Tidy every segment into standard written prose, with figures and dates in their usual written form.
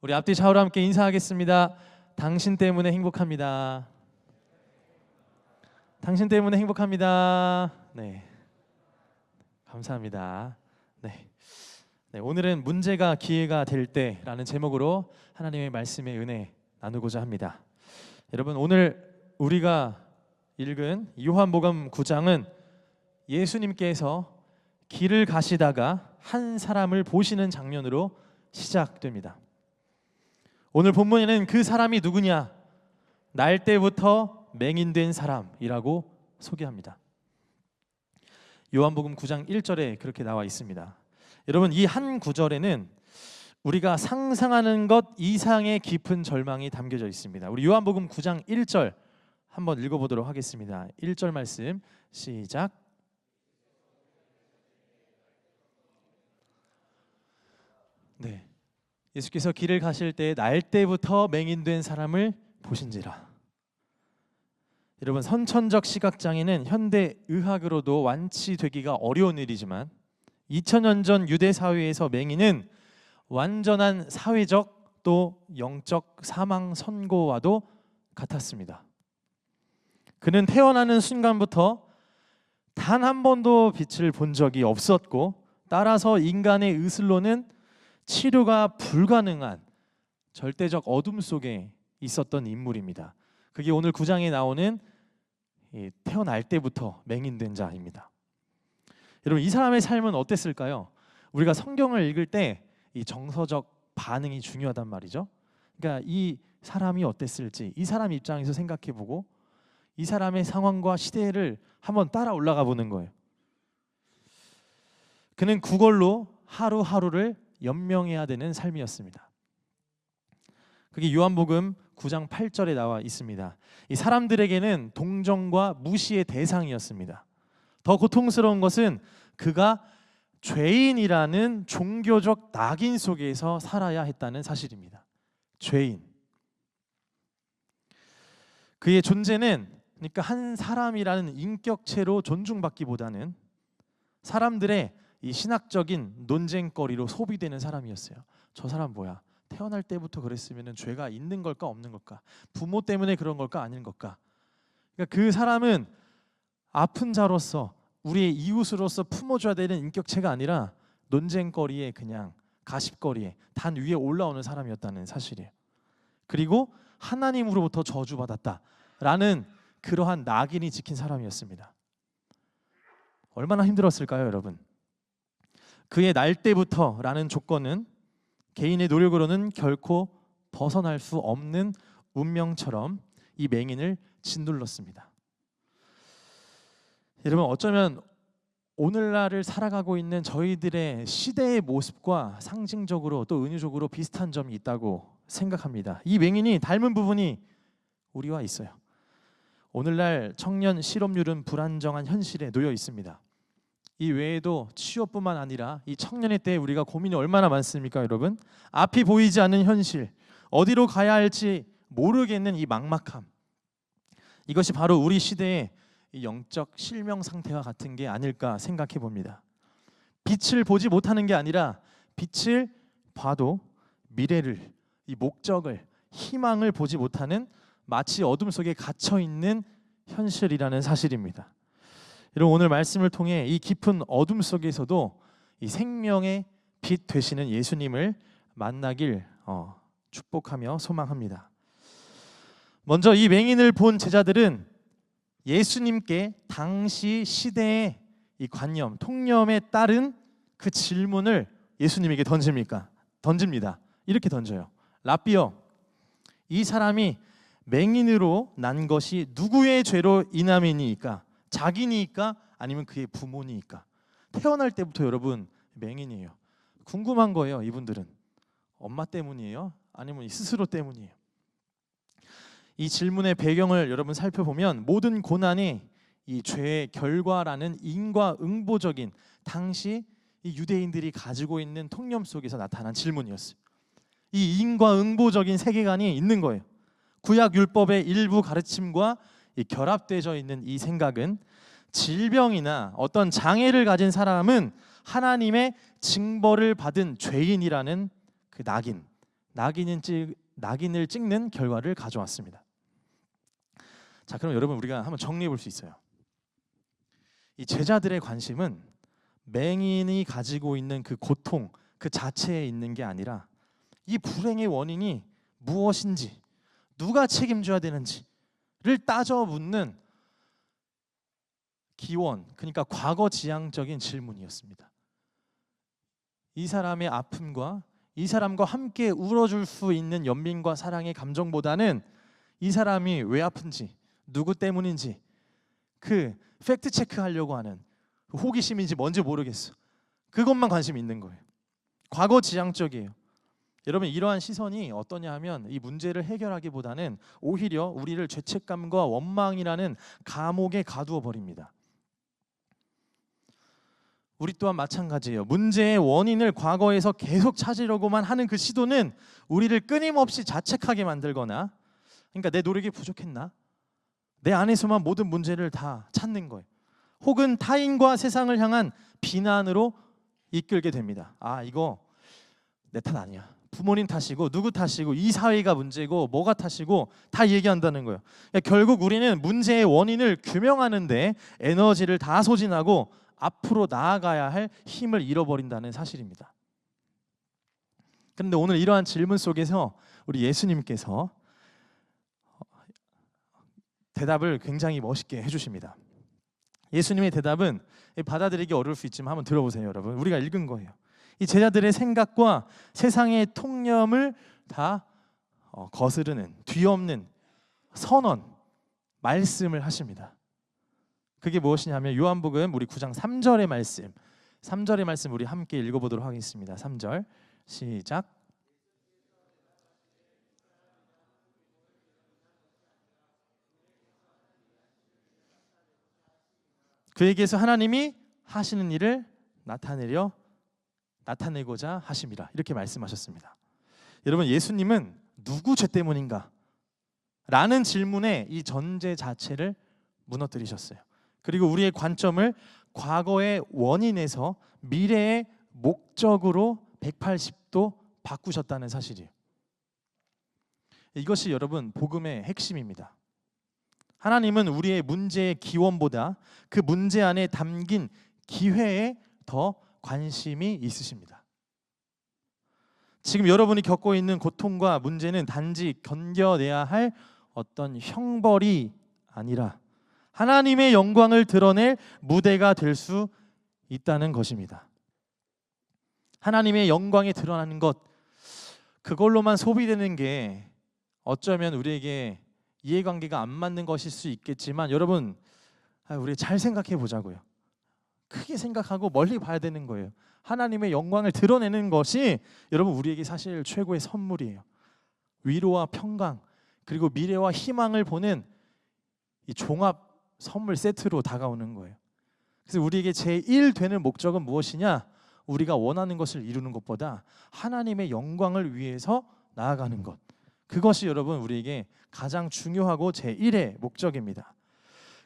우리 앞뒤 좌우로 함께 인사하겠습니다. 당신 때문에 행복합니다. 당신 때문에 행복합니다. 네, 감사합니다. 네, 오늘은 문제가 기회가 될 때라는 제목으로 하나님의 말씀의 은혜 나누고자 합니다. 여러분, 오늘 우리가 읽은 요한복음 9장은 예수님께서 길을 가시다가 한 사람을 보시는 장면으로 시작됩니다. 오늘 본문에는 그 사람이 누구냐? 날 때부터 맹인된 사람이라고 소개합니다. 요한복음 9장 1절에 그렇게 나와 있습니다. 여러분, 이 한 구절에는 우리가 상상하는 것 이상의 깊은 절망이 담겨져 있습니다. 우리 요한복음 9장 1절 한번 읽어보도록 하겠습니다. 1절 말씀 시작. 네, 예수께서 길을 가실 때 날 때부터 맹인된 사람을 보신지라. 여러분, 선천적 시각장애는 현대 의학으로도 완치되기가 어려운 일이지만 2000년 전 유대 사회에서 맹인은 완전한 사회적 또 영적 사망 선고와도 같았습니다. 그는 태어나는 순간부터 단 한 번도 빛을 본 적이 없었고, 따라서 인간의 의술로는 치료가 불가능한 절대적 어둠 속에 있었던 인물입니다. 그게 오늘 9장에 나오는 태어날 때부터 맹인된 자입니다. 여러분, 이 사람의 삶은 어땠을까요? 우리가 성경을 읽을 때 이 정서적 반응이 중요하단 말이죠. 그러니까 이 사람이 어땠을지 이 사람 입장에서 생각해보고 이 사람의 상황과 시대를 한번 따라 올라가 보는 거예요. 그는 그걸로 하루하루를 연명해야 되는 삶이었습니다. 그게 요한복음 9장 8절에 나와 있습니다. 이 사람들에게는 동정과 무시의 대상이었습니다. 더 고통스러운 것은 그가 죄인이라는 종교적 낙인 속에서 살아야 했다는 사실입니다. 죄인. 그의 존재는 그러니까 한 사람이라는 인격체로 존중받기보다는 사람들의 이 신학적인 논쟁거리로 소비되는 사람이었어요. 저 사람 뭐야? 태어날 때부터 그랬으면 죄가 있는 걸까 없는 걸까? 부모 때문에 그런 걸까 아닌 걸까? 그러니까 그 사람은 아픈 자로서 우리의 이웃으로서 품어줘야 되는 인격체가 아니라 논쟁거리에 그냥 가십거리에 단 위에 올라오는 사람이었다는 사실이에요. 그리고 하나님으로부터 저주받았다라는 그러한 낙인이 찍힌 사람이었습니다. 얼마나 힘들었을까요, 여러분? 그의 날 때부터라는 조건은 개인의 노력으로는 결코 벗어날 수 없는 운명처럼 이 맹인을 짓눌렀습니다. 여러분, 어쩌면 오늘날을 살아가고 있는 저희들의 시대의 모습과 상징적으로 또 은유적으로 비슷한 점이 있다고 생각합니다. 이 맹인이 닮은 부분이 우리와 있어요. 오늘날 청년 실업률은 불안정한 현실에 놓여 있습니다. 이 외에도 취업뿐만 아니라 이 청년의 때에 우리가 고민이 얼마나 많습니까, 여러분? 앞이 보이지 않는 현실, 어디로 가야 할지 모르겠는 이 막막함, 이것이 바로 우리 시대의 이 영적 실명 상태와 같은 게 아닐까 생각해 봅니다. 빛을 보지 못하는 게 아니라 빛을 봐도 미래를, 이 목적을, 희망을 보지 못하는 마치 어둠 속에 갇혀 있는 현실이라는 사실입니다. 여러분, 오늘 말씀을 통해 이 깊은 어둠 속에서도 이 생명의 빛 되시는 예수님을 만나길 축복하며 소망합니다. 먼저 이 맹인을 본 제자들은 예수님께 당시 시대의 이 관념, 통념에 따른 그 질문을 예수님에게 던집니다. 이렇게 던져요. 라삐어, 이 사람이 맹인으로 난 것이 누구의 죄로 인함이니까? 자기니까 아니면 그의 부모니까? 태어날 때부터 여러분 맹인이에요. 궁금한 거예요. 이분들은 엄마 때문이에요? 아니면 스스로 때문이에요? 이 질문의 배경을 여러분 살펴보면 모든 고난이 이 죄의 결과라는 인과응보적인 당시 이 유대인들이 가지고 있는 통념 속에서 나타난 질문이었어요. 이 인과응보적인 세계관이 있는 거예요. 구약 율법의 일부 가르침과 결합되어 있는 이 생각은 질병이나 어떤 장애를 가진 사람은 하나님의 징벌을 받은 죄인이라는 그 낙인, 낙인을 찍는 결과를 가져왔습니다. 자, 그럼 여러분 우리가 한번 정리해 볼 수 있어요. 이 제자들의 관심은 맹인이 가지고 있는 그 고통 그 자체에 있는 게 아니라 이 불행의 원인이 무엇인지, 누가 책임져야 되는지를 따져 묻는 기원, 그러니까 과거지향적인 질문이었습니다. 이 사람의 아픔과 이 사람과 함께 울어줄 수 있는 연민과 사랑의 감정보다는 이 사람이 왜 아픈지, 누구 때문인지 그 팩트 체크하려고 하는 호기심인지 뭔지 모르겠어. 그것만 관심이 있는 거예요. 과거지향적이에요. 여러분, 이러한 시선이 어떠냐 하면 이 문제를 해결하기보다는 오히려 우리를 죄책감과 원망이라는 감옥에 가두어 버립니다. 우리 또한 마찬가지예요. 문제의 원인을 과거에서 계속 찾으려고만 하는 그 시도는 우리를 끊임없이 자책하게 만들거나, 그러니까 내 노력이 부족했나? 내 안에서만 모든 문제를 다 찾는 거예요. 혹은 타인과 세상을 향한 비난으로 이끌게 됩니다. 아, 이거 내 탓 아니야. 부모님 탓이고 누구 탓이고 이 사회가 문제고 뭐가 탓이고 다 얘기한다는 거예요. 그러니까 결국 우리는 문제의 원인을 규명하는데 에너지를 다 소진하고 앞으로 나아가야 할 힘을 잃어버린다는 사실입니다. 그런데 오늘 이러한 질문 속에서 우리 예수님께서 대답을 굉장히 멋있게 해주십니다. 예수님의 대답은 받아들이기 어려울 수 있지만 한번 들어보세요, 여러분. 우리가 읽은 거예요. 이 제자들의 생각과 세상의 통념을 다 거스르는 뒤엎는 선언, 말씀을 하십니다. 그게 무엇이냐면 요한복음 우리 9장 3절의 말씀, 3절의 말씀 우리 함께 읽어보도록 하겠습니다. 3절 시작. 그에게서 하나님이 하시는 일을 나타내고자 하심이라, 이렇게 말씀하셨습니다. 여러분, 예수님은 누구 죄 때문인가? 라는 질문에 이 전제 자체를 무너뜨리셨어요. 그리고 우리의 관점을 과거의 원인에서 미래의 목적으로 180도 바꾸셨다는 사실이에요. 이것이 여러분 복음의 핵심입니다. 하나님은 우리의 문제의 기원보다 그 문제 안에 담긴 기회에 더 관심이 있으십니다. 지금 여러분이 겪고 있는 고통과 문제는 단지 견뎌내야 할 어떤 형벌이 아니라 하나님의 영광을 드러낼 무대가 될 수 있다는 것입니다. 하나님의 영광이 드러나는 것, 그걸로만 소비되는 게 어쩌면 우리에게 이해관계가 안 맞는 것일 수 있겠지만, 여러분, 우리 잘 생각해 보자고요. 크게 생각하고 멀리 봐야 되는 거예요. 하나님의 영광을 드러내는 것이 여러분 우리에게 사실 최고의 선물이에요. 위로와 평강, 그리고 미래와 희망을 보는 이 종합 선물 세트로 다가오는 거예요. 그래서 우리에게 제1 되는 목적은 무엇이냐? 우리가 원하는 것을 이루는 것보다 하나님의 영광을 위해서 나아가는 것, 그것이 여러분 우리에게 가장 중요하고 제1의 목적입니다.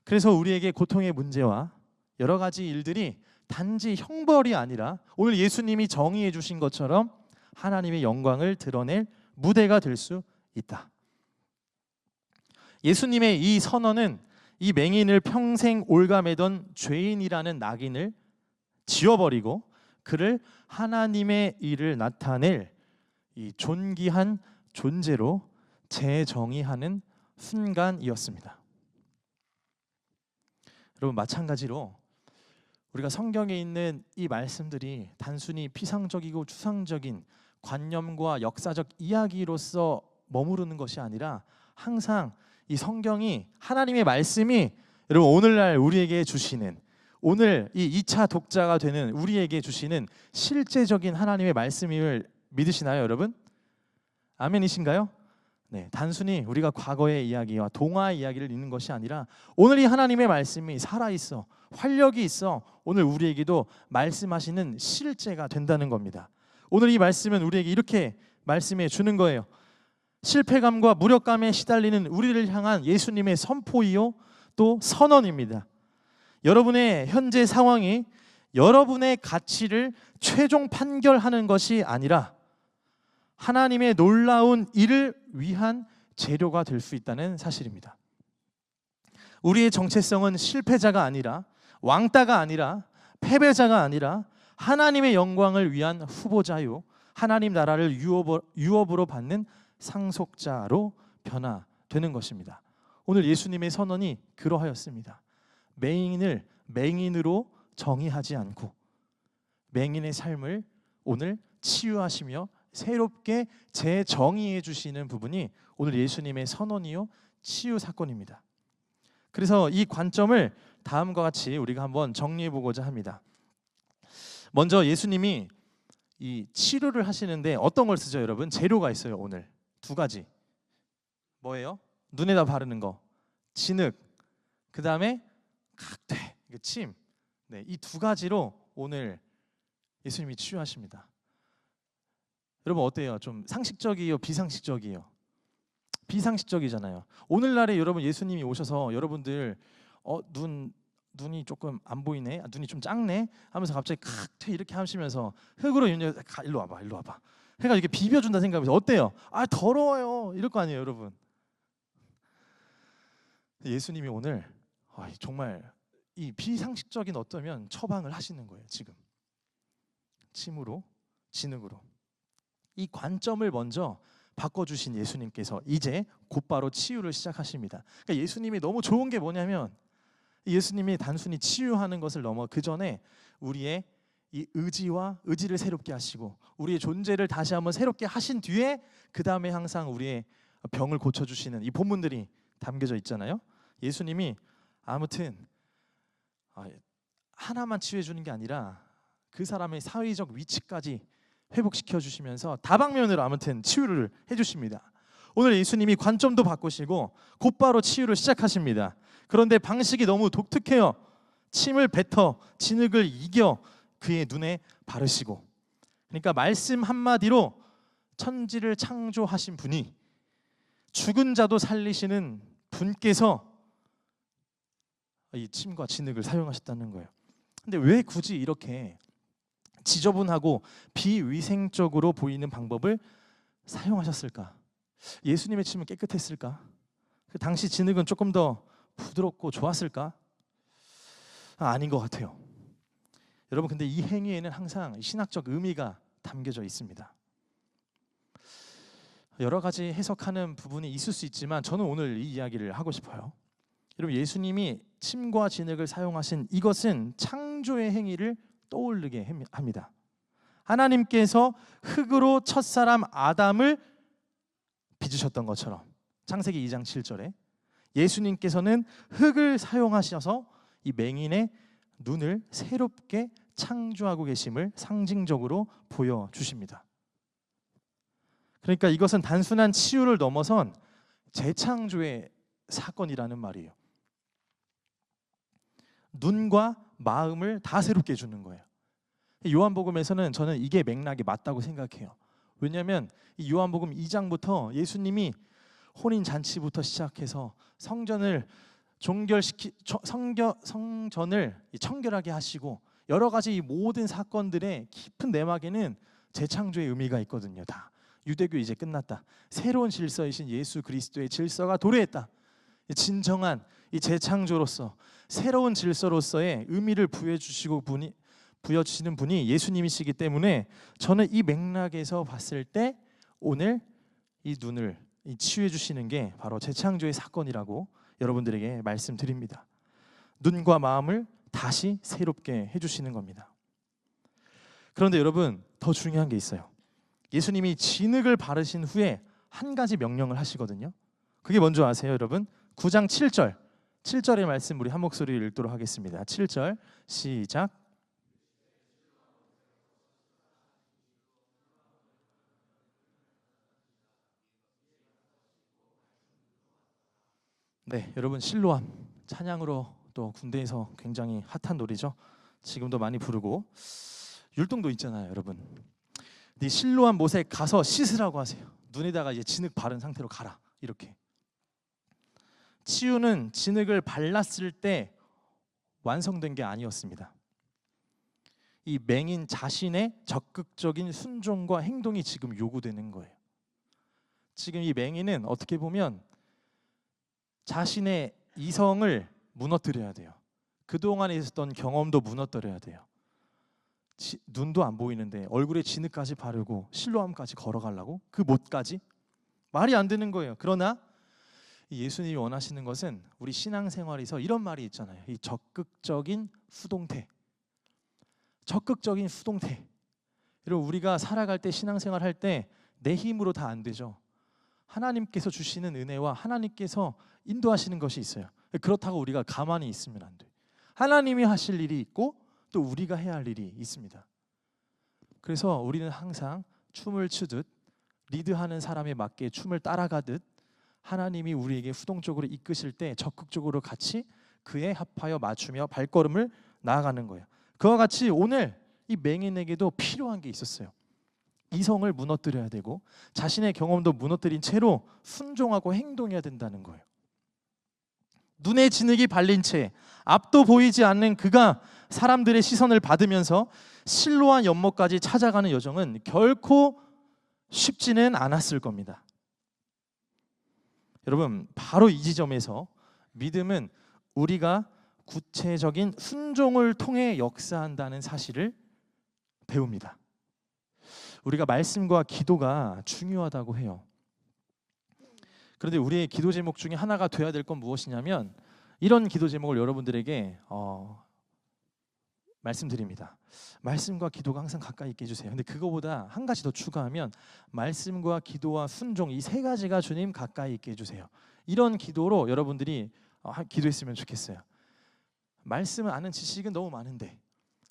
그래서 우리에게 고통의 문제와 여러 가지 일들이 단지 형벌이 아니라 오늘 예수님이 정의해 주신 것처럼 하나님의 영광을 드러낼 무대가 될 수 있다. 예수님의 이 선언은 이 맹인을 평생 올가매던 죄인이라는 낙인을 지워버리고 그를 하나님의 일을 나타낼 이 존귀한 존재로 재정의하는 순간이었습니다. 여러분, 마찬가지로 우리가 성경에 있는 이 말씀들이 단순히 피상적이고 추상적인 관념과 역사적 이야기로서 머무르는 것이 아니라 항상 이 성경이, 하나님의 말씀이 여러분 오늘날 우리에게 주시는, 오늘 이 2차 독자가 되는 우리에게 주시는 실제적인 하나님의 말씀임을 믿으시나요, 여러분? 아멘이신가요? 네, 단순히 우리가 과거의 이야기와 동화의 이야기를 읽는 것이 아니라 오늘 이 하나님의 말씀이 살아있어, 활력이 있어 오늘 우리에게도 말씀하시는 실제가 된다는 겁니다. 오늘 이 말씀은 우리에게 이렇게 말씀해 주는 거예요. 실패감과 무력감에 시달리는 우리를 향한 예수님의 선포이요 또 선언입니다. 여러분의 현재 상황이 여러분의 가치를 최종 판결하는 것이 아니라 하나님의 놀라운 일을 위한 재료가 될 수 있다는 사실입니다. 우리의 정체성은 실패자가 아니라, 왕따가 아니라, 패배자가 아니라 하나님의 영광을 위한 후보자요, 하나님 나라를 유업으로 받는 상속자로 변화되는 것입니다. 오늘 예수님의 선언이 그러하였습니다. 맹인을 맹인으로 정의하지 않고 맹인의 삶을 오늘 치유하시며 새롭게 재정의해 주시는 부분이 오늘 예수님의 선언이요 치유 사건입니다. 그래서 이 관점을 다음과 같이 우리가 한번 정리해 보고자 합니다. 먼저 예수님이 이 치료를 하시는데 어떤 걸 쓰죠, 여러분? 재료가 있어요. 오늘 두 가지. 뭐예요? 눈에다 바르는 거, 진흙, 그 다음에 각퇴, 침. 네, 이 두 가지로 오늘 예수님이 치유하십니다. 여러분 어때요? 좀 상식적이에요? 비상식적이에요? 비상식적이잖아요. 오늘날에 여러분 예수님이 오셔서 여러분들 눈이 조금 안 보이네, 눈이 좀 작네 하면서 갑자기 칵 이렇게 하시면서 흙으로 일로 와봐, 일로 와봐 해가 이렇게 비벼준다 생각하면서 어때요? 아 더러워요 이럴 거 아니에요, 여러분. 예수님이 오늘 정말 이 비상식적인 어쩌면 처방을 하시는 거예요. 지금 침으로, 진흙으로. 이 관점을 먼저 바꿔주신 예수님께서 이제 곧바로 치유를 시작하십니다. 그러니까 예수님이 너무 좋은 게 뭐냐면 예수님이 단순히 치유하는 것을 넘어 그 전에 우리의 이 의지를 새롭게 하시고 우리의 존재를 다시 한번 새롭게 하신 뒤에 그 다음에 항상 우리의 병을 고쳐주시는 이 본문들이 담겨져 있잖아요. 예수님이 아무튼 하나만 치유해 주는 게 아니라 그 사람의 사회적 위치까지 회복시켜 주시면서 다방면으로 아무튼 치유를 해주십니다. 오늘 예수님이 관점도 바꾸시고 곧바로 치유를 시작하십니다. 그런데 방식이 너무 독특해요. 침을 뱉어 진흙을 이겨 그의 눈에 바르시고, 그러니까 말씀 한마디로 천지를 창조하신 분이 죽은 자도 살리시는 분께서 이 침과 진흙을 사용하셨다는 거예요. 근데 왜 굳이 이렇게 지저분하고 비위생적으로 보이는 방법을 사용하셨을까? 예수님의 침은 깨끗했을까? 그 당시 진흙은 조금 더 부드럽고 좋았을까? 아닌 것 같아요. 여러분, 근데 이 행위에는 항상 신학적 의미가 담겨져 있습니다. 여러 가지 해석하는 부분이 있을 수 있지만 저는 오늘 이 이야기를 하고 싶어요. 여러분, 예수님이 침과 진흙을 사용하신 이것은 창조의 행위를 떠올리게 합니다. 하나님께서 흙으로 첫사람 아담을 빚으셨던 것처럼 창세기 2장 7절에 예수님께서는 흙을 사용하셔서 이 맹인의 눈을 새롭게 창조하고 계심을 상징적으로 보여주십니다. 그러니까 이것은 단순한 치유를 넘어선 재창조의 사건이라는 말이에요. 눈과 마음을 다 새롭게 해주는 거예요. 요한복음에서는 저는 이게 맥락이 맞다고 생각해요. 왜냐하면 이 요한복음 2장부터 예수님이 혼인잔치부터 시작해서 성전을 성전을 청결하게 하시고 여러 가지 이 모든 사건들의 깊은 내막에는 재창조의 의미가 있거든요. 다 유대교 이제 끝났다. 새로운 질서이신 예수 그리스도의 질서가 도래했다. 진정한 이 재창조로서 새로운 질서로서의 의미를 부여주시는 분이 예수님이시기 때문에 저는 이 맥락에서 봤을 때 오늘 이 눈을 치유해 주시는 게 바로 재창조의 사건이라고 여러분들에게 말씀드립니다. 눈과 마음을 다시 새롭게 해주시는 겁니다. 그런데 여러분, 더 중요한 게 있어요. 예수님이 진흙을 바르신 후에 한 가지 명령을 하시거든요. 그게 뭔지 아세요, 여러분? 9장 7절의 말씀 우리 한 목소리로 읽도록 하겠습니다. 7절 시작. 네, 여러분, 실로암 찬양으로 또 군대에서 굉장히 핫한 노래죠. 지금도 많이 부르고 율동도 있잖아요, 여러분. 네 실로암 못에 가서 씻으라고 하세요. 눈에다가 이제 진흙 바른 상태로 가라. 이렇게. 치유는 진흙을 발랐을 때 완성된 게 아니었습니다. 이 맹인 자신의 적극적인 순종과 행동이 지금 요구되는 거예요. 지금 이 맹인은 어떻게 보면 자신의 이성을 무너뜨려야 돼요. 그동안에 있었던 경험도 무너뜨려야 돼요. 눈도 안 보이는데 얼굴에 진흙까지 바르고 실로암까지 걸어가려고? 그 못까지? 말이 안 되는 거예요. 그러나 예수님이 원하시는 것은 우리 신앙생활에서 이런 말이 있잖아요. 이 적극적인 수동태. 적극적인 수동태. 여러분, 우리가 살아갈 때, 신앙생활 할 때 내 힘으로 다 안 되죠. 하나님께서 주시는 은혜와 하나님께서 인도하시는 것이 있어요. 그렇다고 우리가 가만히 있으면 안 돼요. 하나님이 하실 일이 있고 또 우리가 해야 할 일이 있습니다. 그래서 우리는 항상 춤을 추듯 리드하는 사람에 맞게 춤을 따라가듯 하나님이 우리에게 수동적으로 이끄실 때 적극적으로 같이 그에 합하여 맞추며 발걸음을 나아가는 거예요. 그와 같이 오늘 이 맹인에게도 필요한 게 있었어요. 이성을 무너뜨려야 되고 자신의 경험도 무너뜨린 채로 순종하고 행동해야 된다는 거예요. 눈에 진흙이 발린 채 앞도 보이지 않는 그가 사람들의 시선을 받으면서 실로암 연못까지 찾아가는 여정은 결코 쉽지는 않았을 겁니다. 여러분, 바로 이 지점에서 믿음은 우리가 구체적인 순종을 통해 역사한다는 사실을 배웁니다. 우리가 말씀과 기도가 중요하다고 해요. 그런데 우리의 기도 제목 중에 하나가 돼야 될 건 무엇이냐면 이런 기도 제목을 여러분들에게 말씀드립니다. 말씀과 기도가 항상 가까이 있게 해주세요. 근데 그거보다 한 가지 더 추가하면 말씀과 기도와 순종, 이 세 가지가 주님 가까이 있게 해주세요. 이런 기도로 여러분들이 기도했으면 좋겠어요. 말씀을 아는 지식은 너무 많은데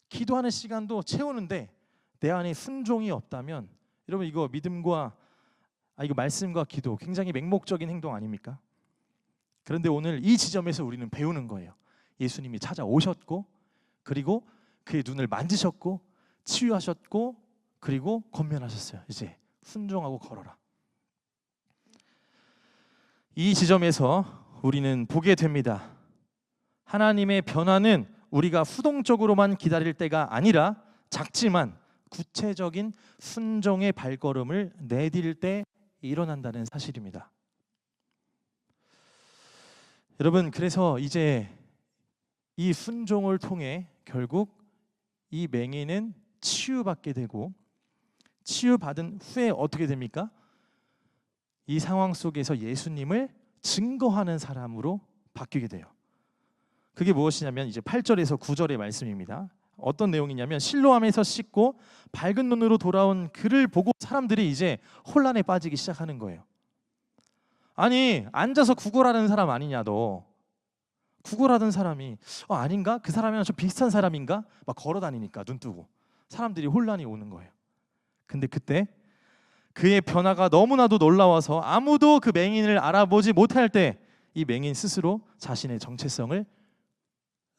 기도하는 시간도 채우는데 내 안에 순종이 없다면 여러분, 이거 믿음과 이거 말씀과 기도 굉장히 맹목적인 행동 아닙니까? 그런데 오늘 이 지점에서 우리는 배우는 거예요. 예수님이 찾아오셨고 그리고 그의 눈을 만지셨고 치유하셨고 그리고 권면하셨어요. 이제 순종하고 걸어라. 이 지점에서 우리는 보게 됩니다. 하나님의 변화는 우리가 수동적으로만 기다릴 때가 아니라 작지만 구체적인 순종의 발걸음을 내딜 때 일어난다는 사실입니다. 여러분, 그래서 이제 이 순종을 통해 결국 이 맹인은 치유받게 되고 치유받은 후에 어떻게 됩니까? 이 상황 속에서 예수님을 증거하는 사람으로 바뀌게 돼요. 그게 무엇이냐면 이제 8절에서 9절의 말씀입니다. 어떤 내용이냐면 실로암에서 씻고 밝은 눈으로 돌아온 그를 보고 사람들이 이제 혼란에 빠지기 시작하는 거예요. 아니, 앉아서 구걸하는 사람 아니냐 너. 구걸하던 사람이 아닌가? 그 사람이랑 좀 비슷한 사람인가? 막 걸어다니니까 눈 뜨고 사람들이 혼란이 오는 거예요. 근데 그때 그의 변화가 너무나도 놀라워서 아무도 그 맹인을 알아보지 못할 때 이 맹인 스스로 자신의 정체성을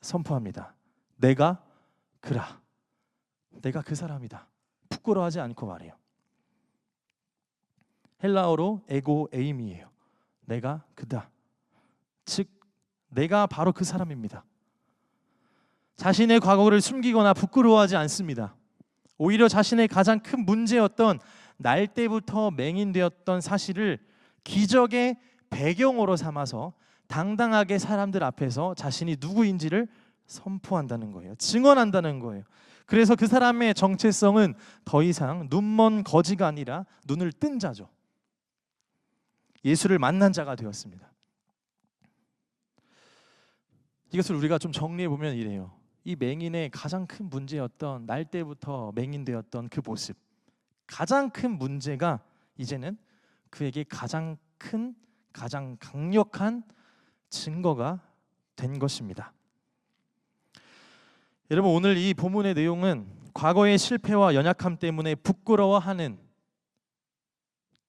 선포합니다. 내가 그라. 내가 그 사람이다. 부끄러워하지 않고 말해요. 헬라어로 에고 에임이에요. 내가 그다. 즉 내가 바로 그 사람입니다. 자신의 과거를 숨기거나 부끄러워하지 않습니다. 오히려 자신의 가장 큰 문제였던 날 때부터 맹인되었던 사실을 기적의 배경으로 삼아서 당당하게 사람들 앞에서 자신이 누구인지를 선포한다는 거예요. 증언한다는 거예요. 그래서 그 사람의 정체성은 더 이상 눈먼 거지가 아니라 눈을 뜬 자죠. 예수를 만난 자가 되었습니다. 이것을 우리가 좀 정리해 보면 이래요. 이 맹인의 가장 큰 문제였던 날 때부터 맹인되었던 그 모습, 가장 큰 문제가 이제는 그에게 가장 큰, 가장 강력한 증거가 된 것입니다. 여러분, 오늘 이 본문의 내용은 과거의 실패와 연약함 때문에 부끄러워하는,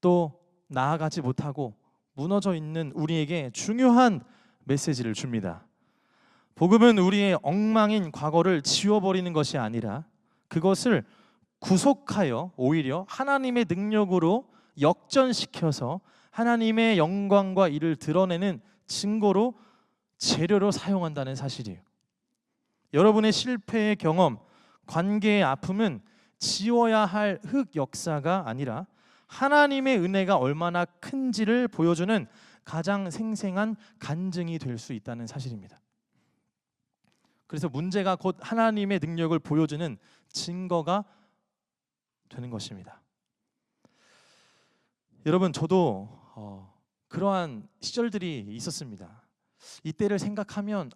또 나아가지 못하고 무너져 있는 우리에게 중요한 메시지를 줍니다. 복음은 우리의 엉망인 과거를 지워버리는 것이 아니라 그것을 구속하여 오히려 하나님의 능력으로 역전시켜서 하나님의 영광과 이를 드러내는 증거로, 재료로 사용한다는 사실이에요. 여러분의 실패의 경험, 관계의 아픔은 지워야 할 흑 역사가 아니라 하나님의 은혜가 얼마나 큰지를 보여주는 가장 생생한 간증이 될 수 있다는 사실입니다. 그래서 문제가 곧 하나님의 능력을 보여주는 증거가 되는 것입니다. 여러분, 저도 그러한 시절들이 있었습니다. 이때를 생각하면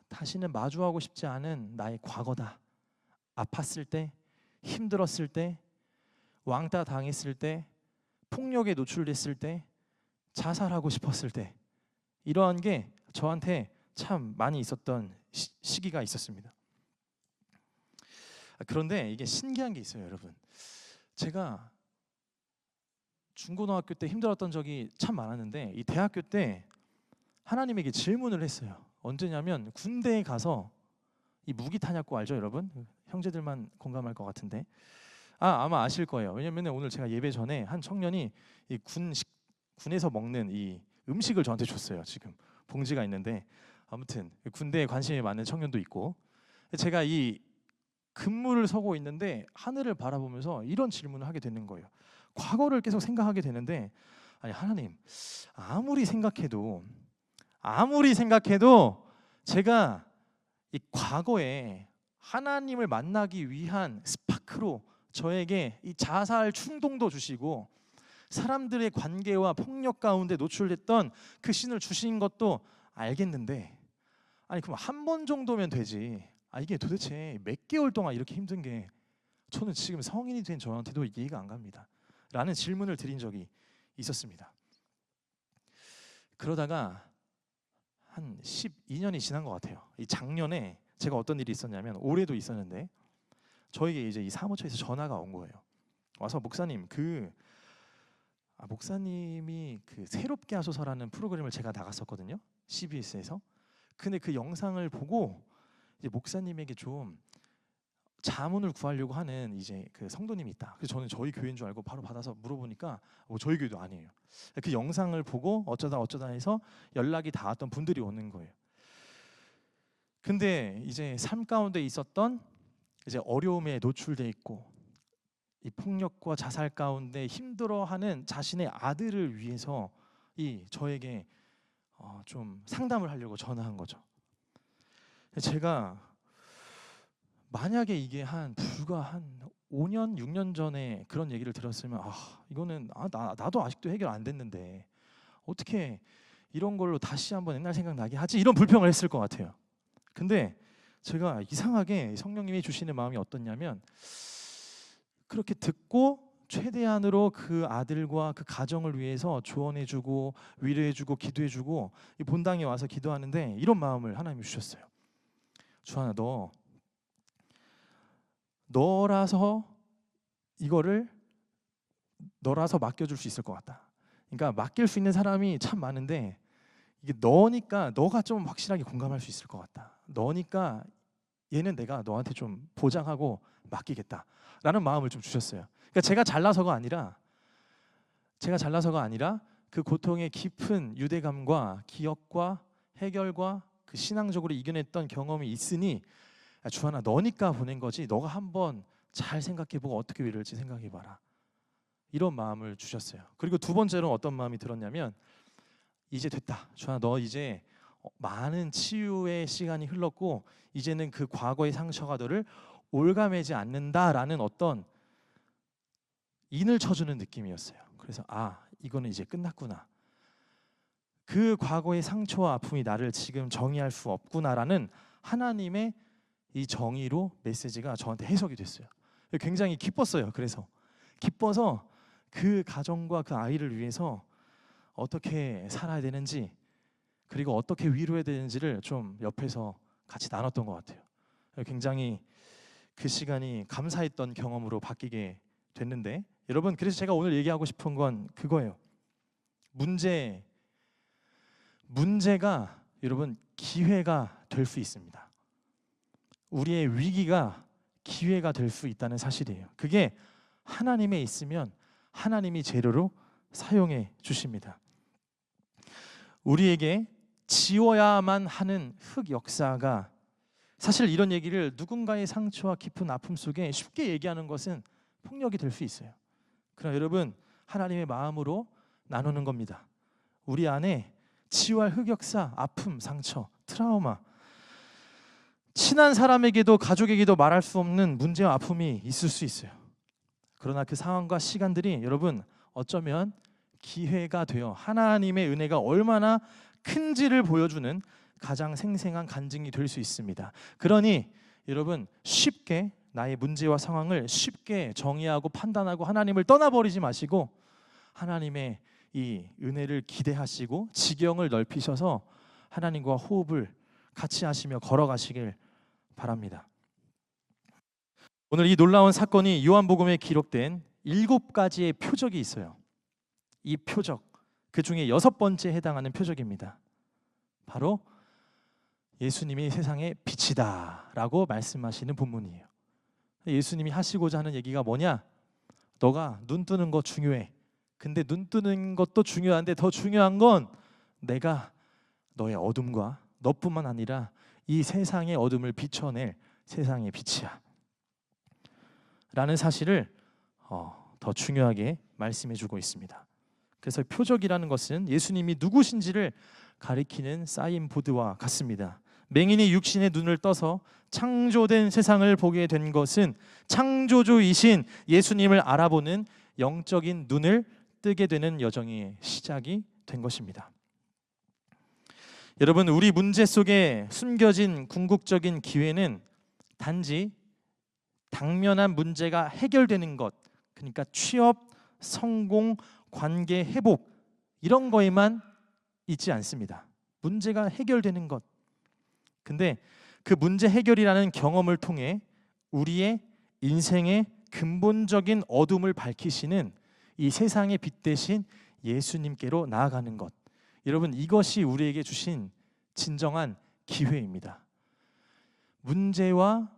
다시는 마주하고 싶지 않은 나의 과거다. 아팠을 때, 힘들었을 때, 왕따 당했을 때, 폭력에 노출됐을 때, 자살하고 싶었을 때, 이러한 게 저한테 참 많이 있었던 시기가 있었습니다. 그런데 이게 신기한 게 있어요, 여러분. 제가 중고등학교 때 힘들었던 적이 참 많았는데 이 대학교 때 하나님에게 질문을 했어요. 언제냐면 군대에 가서 이 무기 탄약고 알죠, 여러분? 형제들만 공감할 것 같은데 아마 아실 거예요. 왜냐면 오늘 제가 예배 전에 한 청년이 이 군에서 먹는 이 음식을 저한테 줬어요. 지금 봉지가 있는데 아무튼 군대에 관심이 많은 청년도 있고 제가 이 근무를 서고 있는데 하늘을 바라보면서 이런 질문을 하게 되는 거예요. 과거를 계속 생각하게 되는데 아니 하나님 아무리 생각해도 제가 이 과거에 하나님을 만나기 위한 스파크로 저에게 이 자살 충동도 주시고 사람들의 관계와 폭력 가운데 노출됐던 그 신을 주신 것도 알겠는데 아니 그럼 한 번 정도면 되지 이게 도대체 몇 개월 동안 이렇게 힘든 게 저는 지금 성인이 된 저한테도 이해가 안 갑니다 라는 질문을 드린 적이 있었습니다. 그러다가 한 12년이 지난 것 같아요. 이 작년에 제가 어떤 일이 있었냐면 올해도 있었는데 저에게 이제 이 사무처에서 전화가 온 거예요. 와서 목사님 목사님이 그 새롭게 하소서라는 프로그램을 제가 나갔었거든요. CBS에서. 근데 그 영상을 보고 이제 목사님에게 좀 자문을 구하려고 하는 이제 그 성도님이 있다. 그래서 저는 저희 교회인 줄 알고 바로 받아서 물어보니까 저희 교회도 아니에요. 그 영상을 보고 어쩌다 해서 연락이 닿았던 분들이 오는 거예요. 근데 이제 삶 가운데 있었던 이제 어려움에 노출돼 있고 이 폭력과 자살 가운데 힘들어하는 자신의 아들을 위해서 저에게 좀 상담을 하려고 전화한 거죠. 제가 만약에 이게 불과 한 5년, 6년 전에 그런 얘기를 들었으면 이거는 나도 아직도 해결 안 됐는데 어떻게 이런 걸로 다시 한번 옛날 생각나게 하지? 이런 불평을 했을 것 같아요. 근데 제가 이상하게 성령님이 주시는 마음이 어떻냐면 그렇게 듣고 최대한으로 그 아들과 그 가정을 위해서 조언해주고 위로해주고 기도해주고 이 본당에 와서 기도하는데 이런 마음을 하나님이 주셨어요. 주하나 너라서 이거를 너라서 맡겨줄 수 있을 것 같다. 그러니까 맡길 수 있는 사람이 참 많은데 이게 너니까 너가 좀 확실하게 공감할 수 있을 것 같다. 너니까 얘는 내가 너한테 좀 보장하고 맡기겠다라는 마음을 좀 주셨어요. 그러니까 제가 잘나서가 아니라 그 고통의 깊은 유대감과 기억과 해결과 그 신앙적으로 이겨냈던 경험이 있으니 주하나 너니까 보낸 거지 너가 한번 잘 생각해보고 어떻게 위로할지 생각해봐라. 이런 마음을 주셨어요. 그리고 두 번째로 어떤 마음이 들었냐면 이제 됐다. 주하나 너 이제 많은 치유의 시간이 흘렀고 이제는 그 과거의 상처가 너를 올가매지 않는다라는 어떤 인을 쳐주는 느낌이었어요. 그래서 이거는 이제 끝났구나. 그 과거의 상처와 아픔이 나를 지금 정의할 수 없구나라는 하나님의 이 정의로 메시지가 저한테 해석이 됐어요. 굉장히 기뻤어요. 그래서 기뻐서 그 가정과 그 아이를 위해서 어떻게 살아야 되는지 그리고 어떻게 위로해야 되는지를 좀 옆에서 같이 나눴던 것 같아요. 굉장히 그 시간이 감사했던 경험으로 바뀌게 됐는데 여러분 그래서 제가 오늘 얘기하고 싶은 건 그거예요. 문제가 여러분 기회가 될 수 있습니다. 우리의 위기가 기회가 될 수 있다는 사실이에요. 그게 하나님에 있으면 하나님이 재료로 사용해 주십니다. 우리에게 지워야만 하는 흑 역사가 사실 이런 얘기를 누군가의 상처와 깊은 아픔 속에 쉽게 얘기하는 것은 폭력이 될 수 있어요. 그러나 여러분, 하나님의 마음으로 나누는 겁니다. 우리 안에 치유할 흑역사, 아픔, 상처, 트라우마, 친한 사람에게도 가족에게도 말할 수 없는 문제와 아픔이 있을 수 있어요. 그러나 그 상황과 시간들이 여러분 어쩌면 기회가 되어 하나님의 은혜가 얼마나 큰지를 보여주는 가장 생생한 간증이 될 수 있습니다. 그러니 여러분, 쉽게 나의 문제와 상황을 쉽게 정의하고 판단하고 하나님을 떠나버리지 마시고 하나님의 이 은혜를 기대하시고 지경을 넓히셔서 하나님과 호흡을 같이 하시며 걸어가시길 바랍니다. 오늘 이 놀라운 사건이 요한복음에 기록된 7가지의 표적이 있어요. 이 표적, 그 중에 6번째에 해당하는 표적입니다. 바로 예수님이 세상의 빛이다 라고 말씀하시는 본문이에요. 예수님이 하시고자 하는 얘기가 뭐냐? 너가 눈 뜨는 거 중요해. 근데 눈 뜨는 것도 중요한데 더 중요한 건 내가 너의 어둠과 너뿐만 아니라 이 세상의 어둠을 비춰낼 세상의 빛이야 라는 사실을 더 중요하게 말씀해주고 있습니다. 그래서 표적이라는 것은 예수님이 누구신지를 가리키는 사인보드와 같습니다. 맹인이 육신의 눈을 떠서 창조된 세상을 보게 된 것은 창조주이신 예수님을 알아보는 영적인 눈을 뜨게 되는 여정의 시작이 된 것입니다. 여러분, 우리 문제 속에 숨겨진 궁극적인 기회는 단지 당면한 문제가 해결되는 것, 그러니까 취업, 성공, 관계 회복 이런 거에만 있지 않습니다. 문제가 해결되는 것. 근데 그 문제 해결이라는 경험을 통해 우리의 인생의 근본적인 어둠을 밝히시는 이 세상의 빛 대신 예수님께로 나아가는 것. 여러분, 이것이 우리에게 주신 진정한 기회입니다. 문제와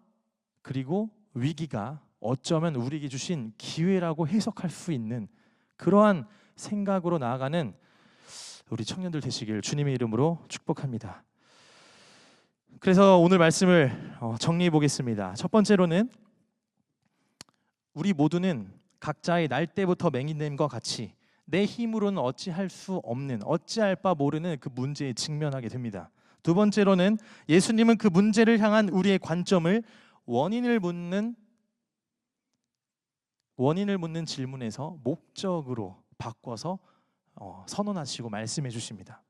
그리고 위기가 어쩌면 우리에게 주신 기회라고 해석할 수 있는 그러한 생각으로 나아가는 우리 청년들 되시길 주님의 이름으로 축복합니다. 그래서 오늘 말씀을 정리해 보겠습니다. 첫 번째로는 우리 모두는 각자의 날 때부터 맹인됨과 같이 내 힘으로는 어찌할 수 없는, 어찌할 바 모르는 그 문제에 직면하게 됩니다. 두 번째로는 예수님은 그 문제를 향한 우리의 관점을 원인을 묻는 질문에서 목적으로 바꿔서 선언하시고 말씀해 주십니다.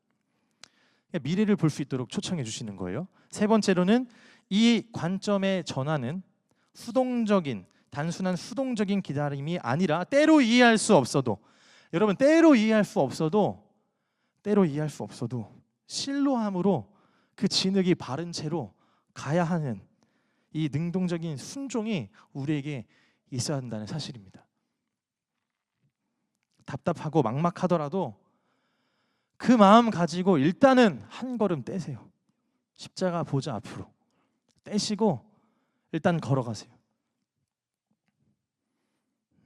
미래를 볼 수 있도록 초청해 주시는 거예요. 세 번째로는 이 관점의 전환은 단순한 수동적인 기다림이 아니라 때로 이해할 수 없어도 신뢰함으로 그 진흙이 바른 채로 가야 하는 이 능동적인 순종이 우리에게 있어야 한다는 사실입니다. 답답하고 막막하더라도 그 마음 가지고 일단은 한 걸음 떼세요. 십자가 보좌 앞으로 떼시고 일단 걸어가세요.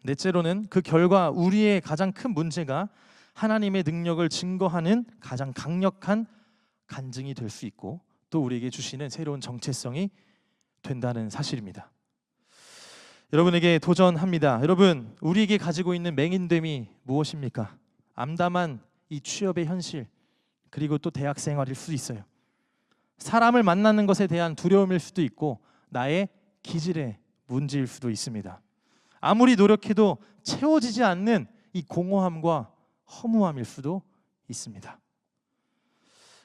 넷째로는 그 결과 우리의 가장 큰 문제가 하나님의 능력을 증거하는 가장 강력한 간증이 될 수 있고 또 우리에게 주시는 새로운 정체성이 된다는 사실입니다. 여러분에게 도전합니다. 여러분, 우리에게 가지고 있는 맹인됨이 무엇입니까? 암담한 이 취업의 현실, 그리고 또 대학 생활일 수도 있어요. 사람을 만나는 것에 대한 두려움일 수도 있고 나의 기질의 문제일 수도 있습니다. 아무리 노력해도 채워지지 않는 이 공허함과 허무함일 수도 있습니다.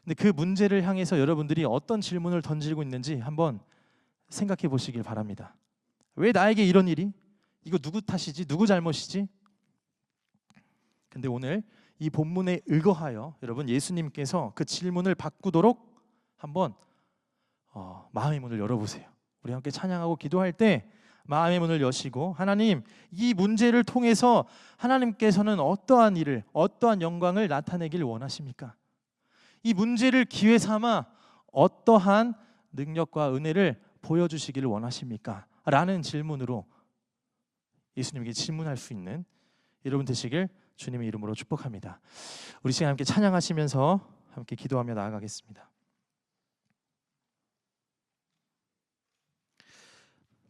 근데 그 문제를 향해서 여러분들이 어떤 질문을 던지고 있는지 한번 생각해 보시길 바랍니다. 왜 나에게 이런 일이? 이거 누구 탓이지? 누구 잘못이지? 근데 오늘 이 본문에 의거하여 여러분 예수님께서 그 질문을 바꾸도록 한번 마음의 문을 열어보세요. 우리 함께 찬양하고 기도할 때 마음의 문을 여시고 하나님, 이 문제를 통해서 하나님께서는 어떠한 일을, 어떠한 영광을 나타내길 원하십니까? 이 문제를 기회 삼아 어떠한 능력과 은혜를 보여주시기를 원하십니까? 라는 질문으로 예수님에게 질문할 수 있는 여러분 되시길 주님의 이름으로 축복합니다. 우리 시간 함께 찬양하시면서 함께 기도하며 나아가겠습니다.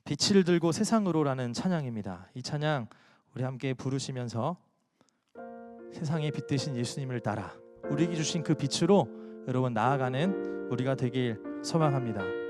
빛을 들고 세상으로라는 찬양입니다. 이 찬양 우리 함께 부르시면서 세상에 빛 되신 예수님을 따라 우리에게 주신 그 빛으로 여러분 나아가는 우리가 되길 소망합니다.